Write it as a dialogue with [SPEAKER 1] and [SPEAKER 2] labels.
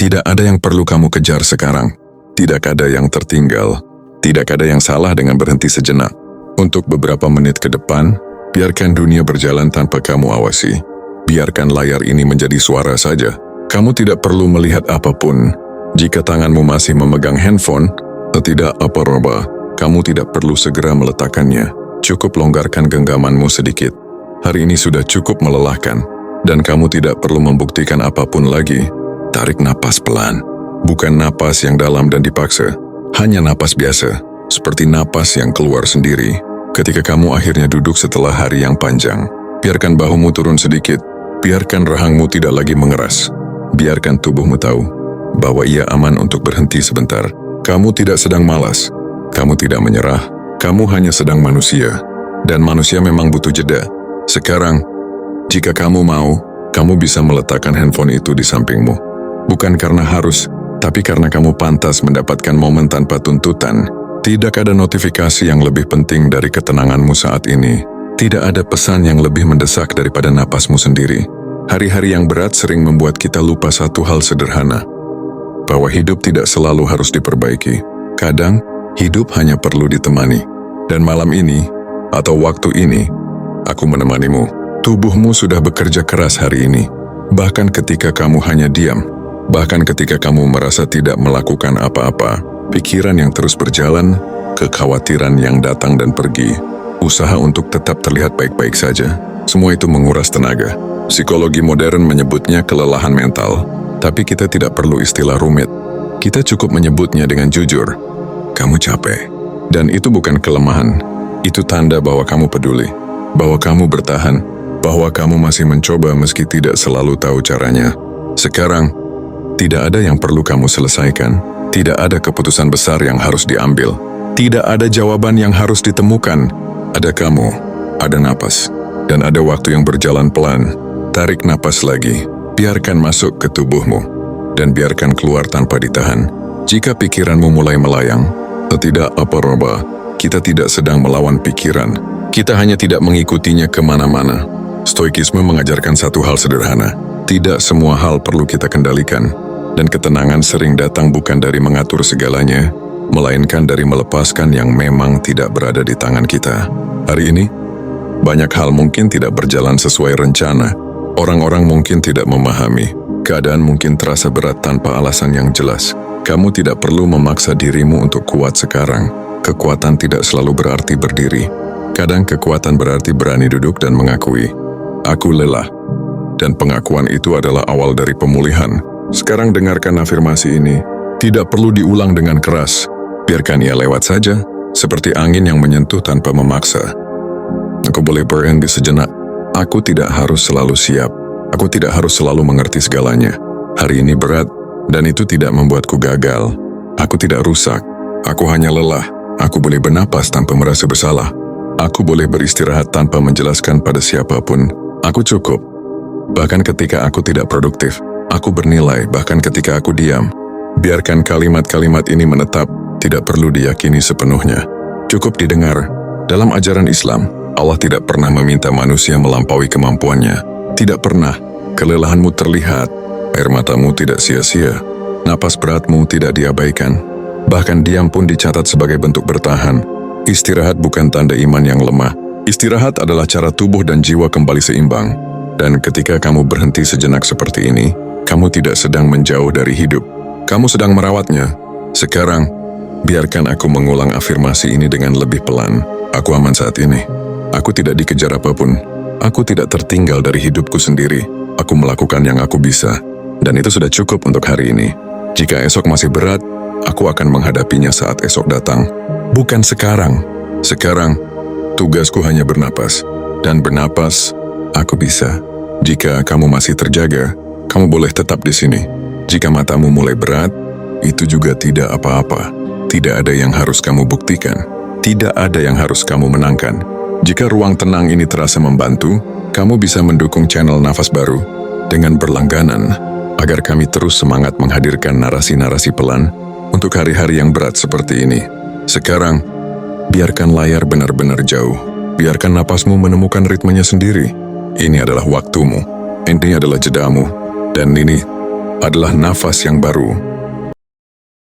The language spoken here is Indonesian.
[SPEAKER 1] Tidak ada yang perlu kamu kejar sekarang. Tidak ada yang tertinggal. Tidak ada yang salah dengan berhenti sejenak. Untuk beberapa menit ke depan, biarkan dunia berjalan tanpa kamu awasi. Biarkan layar ini menjadi suara saja. Kamu tidak perlu melihat apapun. Jika tanganmu masih memegang handphone, tidak apa-apa. Kamu tidak perlu segera meletakkannya. Cukup longgarkan genggamanmu sedikit. Hari ini sudah cukup melelahkan, dan kamu tidak perlu membuktikan apapun lagi. Tarik napas pelan. Bukan napas yang dalam dan dipaksa. Hanya napas biasa, seperti napas yang keluar sendiri. Ketika kamu akhirnya duduk setelah hari yang panjang, biarkan bahumu turun sedikit. Biarkan rahangmu tidak lagi mengeras. Biarkan tubuhmu tahu bahwa ia aman untuk berhenti sebentar. Kamu tidak sedang malas. Kamu tidak menyerah. Kamu hanya sedang manusia. Dan manusia memang butuh jeda. Sekarang, jika kamu mau, kamu bisa meletakkan handphone itu di sampingmu. Bukan karena harus, tapi karena kamu pantas mendapatkan momen tanpa tuntutan. Tidak ada notifikasi yang lebih penting dari ketenanganmu saat ini. Tidak ada pesan yang lebih mendesak daripada napasmu sendiri. Hari-hari yang berat sering membuat kita lupa satu hal sederhana. Bahwa hidup tidak selalu harus diperbaiki. Kadang, hidup hanya perlu ditemani. Dan malam ini, atau waktu ini, aku menemanimu. Tubuhmu sudah bekerja keras hari ini. Bahkan ketika kamu hanya diam. Bahkan ketika kamu merasa tidak melakukan apa-apa. Pikiran yang terus berjalan, kekhawatiran yang datang dan pergi. Usaha untuk tetap terlihat baik-baik saja. Semua itu menguras tenaga. Psikologi modern menyebutnya kelelahan mental. Tapi kita tidak perlu istilah rumit. Kita cukup menyebutnya dengan jujur. Kamu capek. Dan itu bukan kelemahan. Itu tanda bahwa kamu peduli. Bahwa kamu bertahan. Bahwa kamu masih mencoba meski tidak selalu tahu caranya. Sekarang, tidak ada yang perlu kamu selesaikan. Tidak ada keputusan besar yang harus diambil. Tidak ada jawaban yang harus ditemukan. Ada kamu, ada napas, dan ada waktu yang berjalan pelan. Tarik napas lagi. Biarkan masuk ke tubuhmu. Dan biarkan keluar tanpa ditahan. Jika pikiranmu mulai melayang, tidak apa-apa. Kita tidak sedang melawan pikiran. Kita hanya tidak mengikutinya kemana-mana. Stoikisme mengajarkan satu hal sederhana. Tidak semua hal perlu kita kendalikan. Dan ketenangan sering datang bukan dari mengatur segalanya, melainkan dari melepaskan yang memang tidak berada di tangan kita. Hari ini, banyak hal mungkin tidak berjalan sesuai rencana. Orang-orang mungkin tidak memahami. Keadaan mungkin terasa berat tanpa alasan yang jelas. Kamu tidak perlu memaksa dirimu untuk kuat sekarang. Kekuatan tidak selalu berarti berdiri. Kadang kekuatan berarti berani duduk dan mengakui, aku lelah. Dan pengakuan itu adalah awal dari pemulihan. Sekarang dengarkan afirmasi ini. Tidak perlu diulang dengan keras. Biarkan ia lewat saja, seperti angin yang menyentuh tanpa memaksa. Aku boleh berhenti sejenak. Aku tidak harus selalu siap. Aku tidak harus selalu mengerti segalanya. Hari ini berat, dan itu tidak membuatku gagal. Aku tidak rusak. Aku hanya lelah. Aku boleh bernapas tanpa merasa bersalah. Aku boleh beristirahat tanpa menjelaskan pada siapapun. Aku cukup. Bahkan ketika aku tidak produktif. Aku bernilai bahkan ketika aku diam. Biarkan kalimat-kalimat ini menetap, tidak perlu diyakini sepenuhnya. Cukup didengar. Dalam ajaran Islam, Allah tidak pernah meminta manusia melampaui kemampuannya. Tidak pernah. Kelelahanmu terlihat, air matamu tidak sia-sia, napas beratmu tidak diabaikan. Bahkan diam pun dicatat sebagai bentuk bertahan. Istirahat bukan tanda iman yang lemah. Istirahat adalah cara tubuh dan jiwa kembali seimbang. Dan ketika kamu berhenti sejenak seperti ini, kamu tidak sedang menjauh dari hidup. Kamu sedang merawatnya. Sekarang, biarkan aku mengulang afirmasi ini dengan lebih pelan. Aku aman saat ini. Aku tidak dikejar apapun. Aku tidak tertinggal dari hidupku sendiri. Aku melakukan yang aku bisa. Dan itu sudah cukup untuk hari ini. Jika esok masih berat, aku akan menghadapinya saat esok datang. Bukan sekarang. Sekarang, tugasku hanya bernapas. Dan bernapas, aku bisa. Jika kamu masih terjaga, kamu boleh tetap di sini. Jika matamu mulai berat, itu juga tidak apa-apa. Tidak ada yang harus kamu buktikan. Tidak ada yang harus kamu menangkan. Jika ruang tenang ini terasa membantu, kamu bisa mendukung channel Nafas Baru dengan berlangganan agar kami terus semangat menghadirkan narasi-narasi pelan untuk hari-hari yang berat seperti ini. Sekarang, biarkan layar benar-benar jauh. Biarkan napasmu menemukan ritmenya sendiri. Ini adalah waktumu. Ini adalah jedamu. Dan ini adalah nafas yang baru